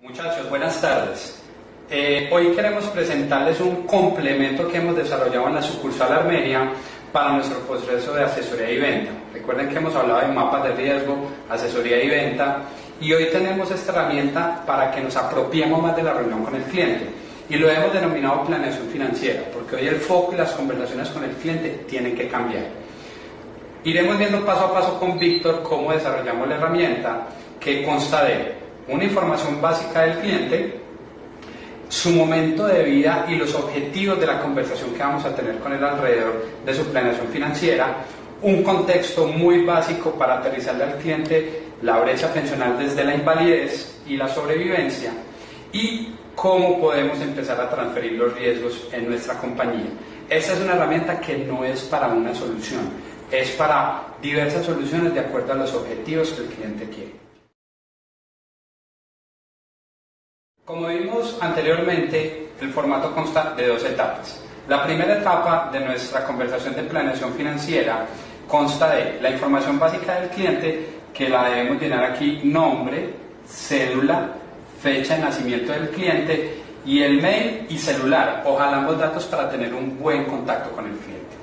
Muchachos, buenas tardes. Hoy queremos presentarles un complemento que hemos desarrollado en la sucursal Armenia para nuestro proceso de asesoría y venta. Recuerden que hemos hablado de mapas de riesgo, asesoría y venta, y hoy tenemos esta herramienta para que nos apropiemos más de la reunión con el cliente. Y lo hemos denominado planeación financiera, porque hoy el foco y las conversaciones con el cliente tienen que cambiar. Iremos viendo paso a paso con Víctor cómo desarrollamos la herramienta, que consta de una información básica del cliente, su momento de vida y los objetivos de la conversación que vamos a tener con él alrededor de su planeación financiera, un contexto muy básico para aterrizarle al cliente la brecha pensional desde la invalidez y la sobrevivencia, y cómo podemos empezar a transferir los riesgos en nuestra compañía. Esta es una herramienta que no es para una solución, es para diversas soluciones de acuerdo a los objetivos que el cliente quiere. Como vimos anteriormente, el formato consta de dos etapas. La primera etapa de nuestra conversación de planeación financiera consta de la información básica del cliente, que la debemos llenar aquí: nombre, cédula, fecha de nacimiento del cliente y el mail y celular, ojalá ambos datos para tener un buen contacto con el cliente.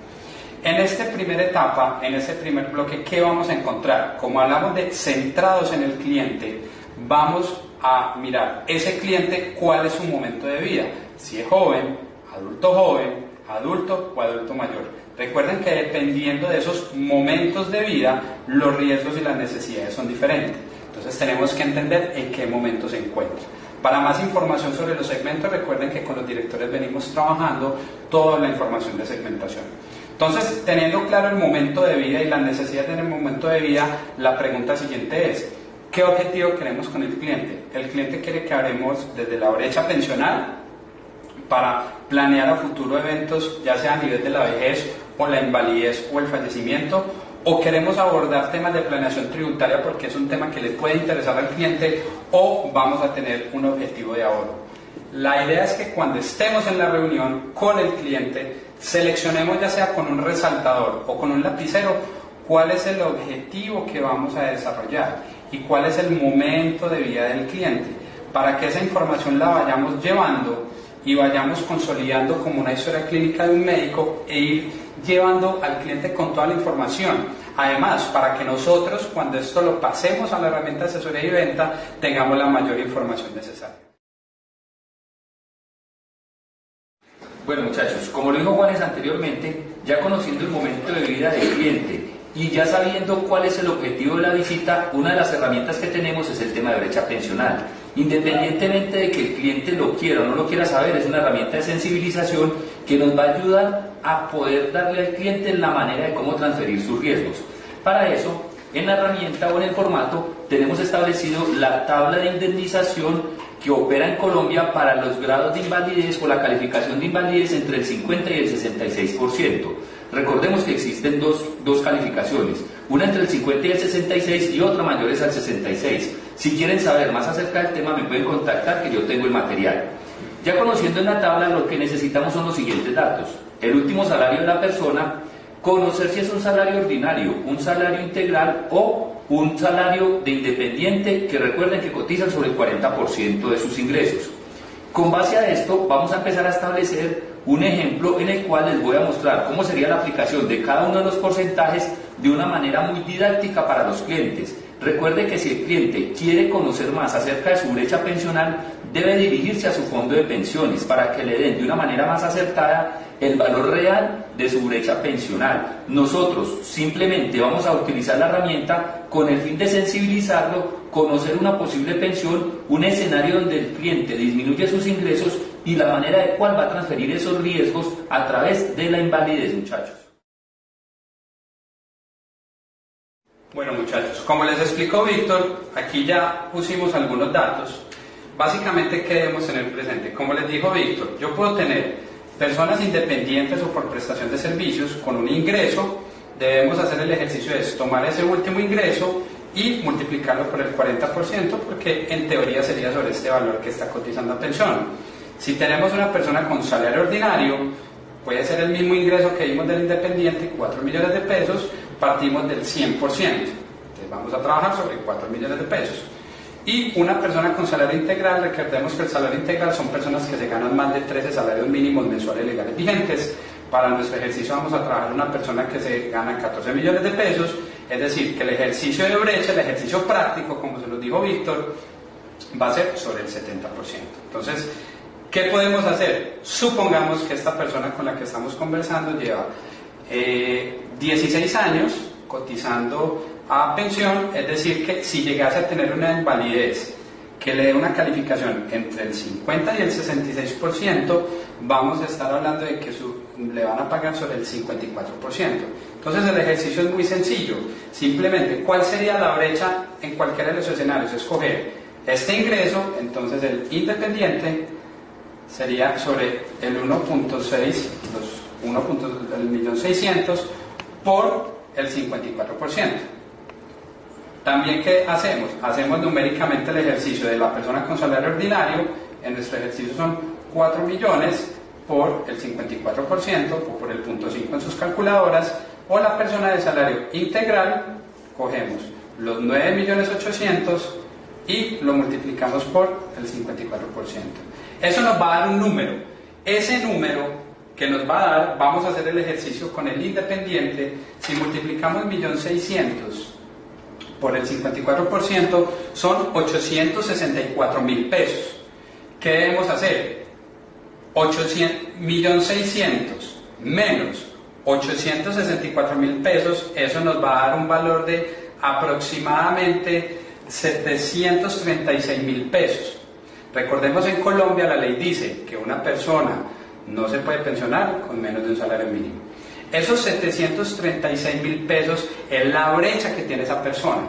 En esta primera etapa, en este primer bloque, ¿qué vamos a encontrar? Como hablamos de centrados en el cliente, vamos a mirar ese cliente cuál es su momento de vida, si es joven, adulto o adulto mayor. Recuerden que dependiendo de esos momentos de vida, los riesgos y las necesidades son diferentes. Entonces tenemos que entender en qué momento se encuentra. Para más información sobre los segmentos, recuerden que con los directores venimos trabajando toda la información de segmentación. Entonces, teniendo claro el momento de vida y las necesidades en el momento de vida, la pregunta siguiente es: ¿qué objetivo queremos con el cliente? El cliente quiere que hablemos desde la brecha pensional para planear a futuro eventos, ya sea a nivel de la vejez o la invalidez o el fallecimiento, o queremos abordar temas de planeación tributaria porque es un tema que le puede interesar al cliente, o vamos a tener un objetivo de ahorro. La idea es que cuando estemos en la reunión con el cliente, seleccionemos, ya sea con un resaltador o con un lapicero, cuál es el objetivo que vamos a desarrollar y cuál es el momento de vida del cliente, para que esa información la vayamos llevando y vayamos consolidando como una historia clínica de un médico e ir llevando al cliente con toda la información. Además, para que nosotros, cuando esto lo pasemos a la herramienta de asesoría y venta, tengamos la mayor información necesaria. Bueno, muchachos, como lo dijo Juanes anteriormente, ya conociendo el momento de vida del cliente y ya sabiendo cuál es el objetivo de la visita, una de las herramientas que tenemos es el tema de brecha pensional. Independientemente de que el cliente lo quiera o no lo quiera saber, es una herramienta de sensibilización que nos va a ayudar a poder darle al cliente la manera de cómo transferir sus riesgos. Para eso, en la herramienta o en el formato, tenemos establecido la tabla de indemnización que opera en Colombia para los grados de invalidez o la calificación de invalidez entre el 50 y el 66%. Recordemos que existen dos calificaciones, una entre el 50 y el 66 y otra mayores al 66. Si quieren saber más acerca del tema, me pueden contactar, que yo tengo el material. Ya conociendo en la tabla, lo que necesitamos son los siguientes datos: el último salario de la persona, conocer si es un salario ordinario, un salario integral o un salario de independiente, que recuerden que cotizan sobre el 40% de sus ingresos. Con base a esto, vamos a empezar a establecer un ejemplo en el cual les voy a mostrar cómo sería la aplicación de cada uno de los porcentajes de una manera muy didáctica para los clientes. Recuerde que si el cliente quiere conocer más acerca de su brecha pensional, debe dirigirse a su fondo de pensiones para que le den de una manera más acertada el valor real de su brecha pensional. Nosotros simplemente vamos a utilizar la herramienta con el fin de sensibilizarlo, conocer una posible pensión, un escenario donde el cliente disminuye sus ingresos y la manera de cuál va a transferir esos riesgos a través de la invalidez, muchachos. Bueno, muchachos, como les explicó Víctor, aquí ya pusimos algunos datos. Básicamente, ¿qué debemos tener presente? Como les dijo Víctor, yo puedo tener personas independientes o por prestación de servicios con un ingreso. Debemos hacer el ejercicio de tomar ese último ingreso y multiplicarlo por el 40%, porque en teoría sería sobre este valor que está cotizando a pensión. Si tenemos una persona con salario ordinario, puede ser el mismo ingreso que vimos del independiente, 4 millones de pesos, partimos del 100%. Entonces vamos a trabajar sobre 4 millones de pesos. Y una persona con salario integral, recordemos que el salario integral son personas que se ganan más de 13 salarios mínimos mensuales legales vigentes. Para nuestro ejercicio vamos a trabajar una persona que se gana 14 millones de pesos, es decir, que el ejercicio de brecha, el ejercicio práctico, como se lo dijo Víctor, va a ser sobre el 70%. Entonces, ¿qué podemos hacer? Supongamos que esta persona con la que estamos conversando lleva 16 años cotizando a pensión, es decir, que si llegase a tener una invalidez que le dé una calificación entre el 50 y el 66%, vamos a estar hablando de que le van a pagar sobre el 54%. Entonces el ejercicio es muy sencillo, simplemente, ¿cuál sería la brecha en cualquiera de los escenarios? Escoger este ingreso, entonces el independiente sería sobre el 1.6, el 1.600.000 por el 54%. También, ¿qué hacemos? Hacemos numéricamente el ejercicio de la persona con salario ordinario. En nuestro ejercicio son 4 millones por el 54% o por el 0.5 en sus calculadoras, o la persona de salario integral, cogemos los 9.800.000 y lo multiplicamos por el 54%. Eso nos va a dar un número. Ese número que nos va a dar, vamos a hacer el ejercicio con el independiente. Si multiplicamos 1.600.000 por el 54%, son 864.000 pesos. ¿Qué debemos hacer? 1.600.000 menos 864.000 pesos, eso nos va a dar un valor de aproximadamente 736.000 pesos. Recordemos, en Colombia la ley dice que una persona no se puede pensionar con menos de un salario mínimo. Esos 736.000 pesos es la brecha que tiene esa persona.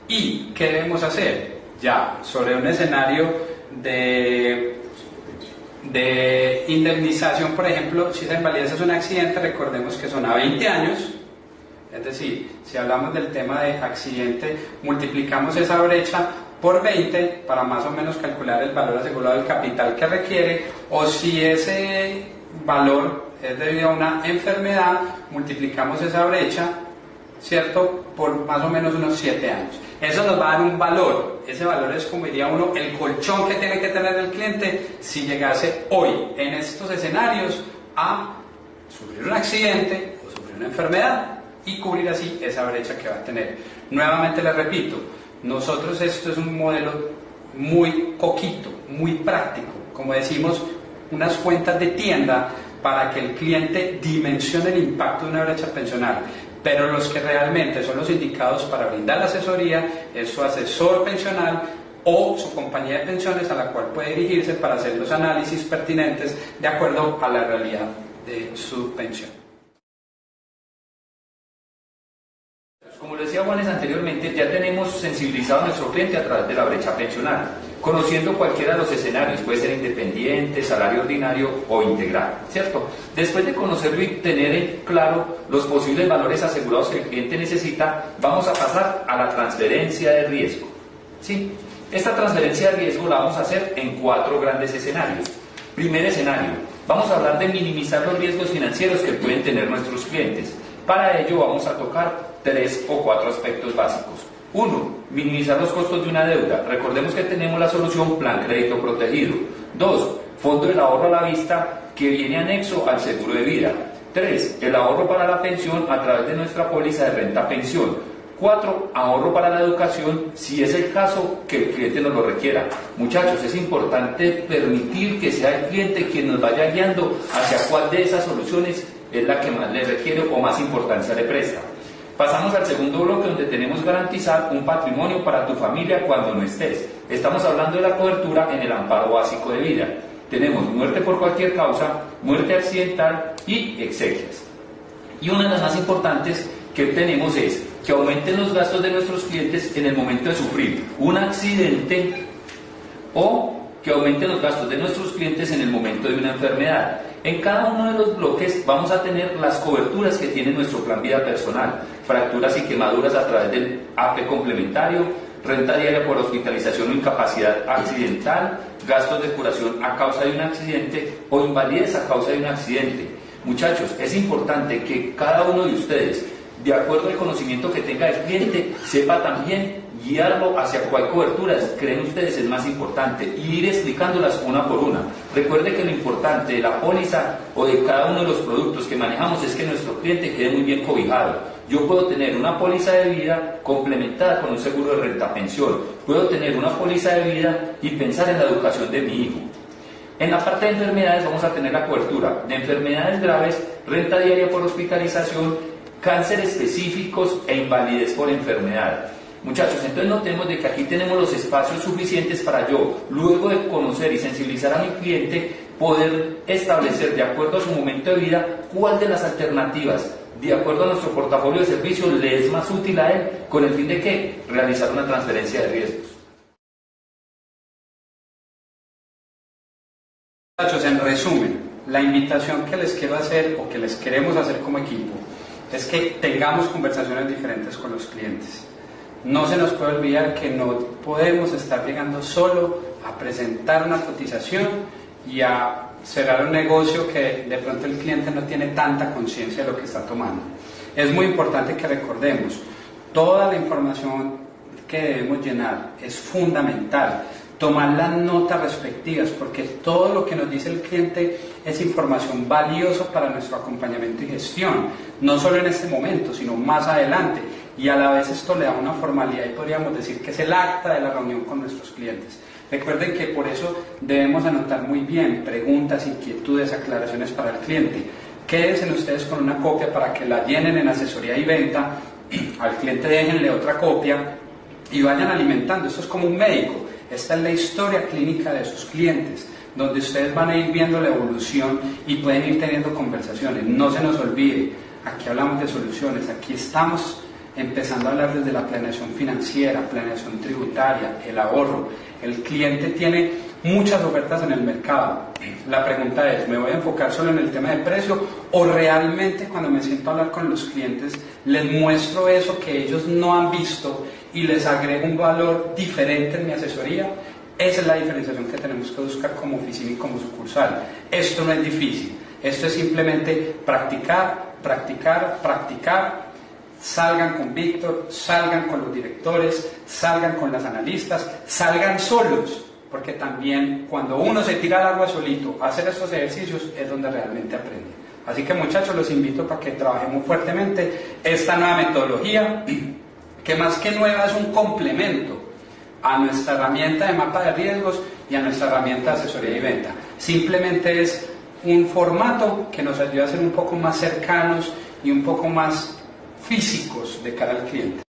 ¿Y qué debemos hacer? Ya sobre un escenario de indemnización, por ejemplo, si esa invalidez es un accidente, recordemos que son a 20 años. Es decir, si hablamos del tema de accidente, multiplicamos esa brecha por 20 para más o menos calcular el valor asegurado del capital que requiere, o si ese valor es debido a una enfermedad, multiplicamos esa brecha, ¿cierto?, por más o menos unos 7 años. Eso nos va a dar un valor. Ese valor es, como diría uno, el colchón que tiene que tener el cliente si llegase hoy, en estos escenarios, a sufrir un accidente o sufrir una enfermedad, y cubrir así esa brecha que va a tener. Nuevamente les repito, nosotros esto es un modelo muy coquito, muy práctico, como decimos, unas cuentas de tienda para que el cliente dimensione el impacto de una brecha pensional. Pero los que realmente son los indicados para brindar la asesoría es su asesor pensional o su compañía de pensiones, a la cual puede dirigirse para hacer los análisis pertinentes de acuerdo a la realidad de su pensión. Como lo decía Juanes anteriormente, ya tenemos sensibilizado a nuestro cliente a través de la brecha pensional, conociendo cualquiera de los escenarios, puede ser independiente, salario ordinario o integral, ¿cierto? Después de conocerlo y tener en claro los posibles valores asegurados que el cliente necesita, vamos a pasar a la transferencia de riesgo, ¿sí? Esta transferencia de riesgo la vamos a hacer en 4 grandes escenarios. Primer escenario, vamos a hablar de minimizar los riesgos financieros que pueden tener nuestros clientes. Para ello vamos a tocar 3 o 4 aspectos básicos. 1. Minimizar los costos de una deuda. Recordemos que tenemos la solución Plan Crédito Protegido. 2. Fondo del ahorro a la vista, que viene anexo al seguro de vida. 3. El ahorro para la pensión a través de nuestra póliza de renta pensión. 4. Ahorro para la educación, si es el caso que el cliente nos lo requiera. Muchachos, es importante permitir que sea el cliente quien nos vaya guiando hacia cuál de esas soluciones es la que más le requiere o más importancia le presta. Pasamos al segundo bloque, donde tenemos garantizar un patrimonio para tu familia cuando no estés. Estamos hablando de la cobertura en el amparo básico de vida. Tenemos muerte por cualquier causa, muerte accidental y exequias. Y una de las más importantes que tenemos es que aumenten los gastos de nuestros clientes en el momento de sufrir un accidente, o que aumenten los gastos de nuestros clientes en el momento de una enfermedad. En cada uno de los bloques vamos a tener las coberturas que tiene nuestro plan vida personal: fracturas y quemaduras a través del AP complementario, renta diaria por hospitalización o incapacidad accidental, gastos de curación a causa de un accidente o invalidez a causa de un accidente. Muchachos, es importante que cada uno de ustedes, de acuerdo al conocimiento que tenga el cliente, sepa también guiarlo hacia cuál cobertura creen ustedes es más importante y ir explicándolas una por una. Recuerde que lo importante de la póliza o de cada uno de los productos que manejamos es que nuestro cliente quede muy bien cobijado. Yo puedo tener una póliza de vida complementada con un seguro de renta pensión, puedo tener una póliza de vida y pensar en la educación de mi hijo. En la parte de enfermedades vamos a tener la cobertura de enfermedades graves, renta diaria por hospitalización, cáncer específicos e invalidez por enfermedad. Muchachos, entonces notemos de que aquí tenemos los espacios suficientes para yo, luego de conocer y sensibilizar a mi cliente, poder establecer de acuerdo a su momento de vida cuál de las alternativas, de acuerdo a nuestro portafolio de servicios, le es más útil a él, con el fin de ¿qué? Realizar una transferencia de riesgos. Muchachos, en resumen, la invitación que les quiero hacer o que les queremos hacer como equipo es que tengamos conversaciones diferentes con los clientes. No se nos puede olvidar que no podemos estar llegando solo a presentar una cotización y a cerrar un negocio que de pronto el cliente no tiene tanta conciencia de lo que está tomando. Es muy importante que recordemos, toda la información que debemos llenar es fundamental. Tomar las notas respectivas, porque todo lo que nos dice el cliente es información valiosa para nuestro acompañamiento y gestión, no solo en este momento, sino más adelante, y a la vez esto le da una formalidad y podríamos decir que es el acta de la reunión con nuestros clientes. Recuerden que por eso debemos anotar muy bien preguntas, inquietudes, aclaraciones para el cliente. Quédense ustedes con una copia para que la llenen en asesoría y venta, al cliente déjenle otra copia y vayan alimentando. Esto es como un médico. Esta es la historia clínica de sus clientes, donde ustedes van a ir viendo la evolución y pueden ir teniendo conversaciones. No se nos olvide, aquí hablamos de soluciones, aquí estamos empezando a hablar desde la planeación financiera, planeación tributaria, el ahorro. El cliente tiene muchas ofertas en el mercado. La pregunta es, ¿me voy a enfocar solo en el tema de precio o realmente cuando me siento a hablar con los clientes les muestro eso que ellos no han visto y les agrego un valor diferente en mi asesoría? Esa es la diferenciación que tenemos que buscar como oficina y como sucursal. Esto no es difícil, esto es simplemente practicar, practicar, practicar. Salgan con Víctor, salgan con los directores, salgan con las analistas, salgan solos, porque también cuando uno se tira al agua solito a hacer estos ejercicios es donde realmente aprende. Así que muchachos, los invito para que trabajemos fuertemente esta nueva metodología, que más que nueva es un complemento a nuestra herramienta de mapa de riesgos y a nuestra herramienta de asesoría y venta. Simplemente es un formato que nos ayuda a ser un poco más cercanos y un poco más físicos de cara al cliente.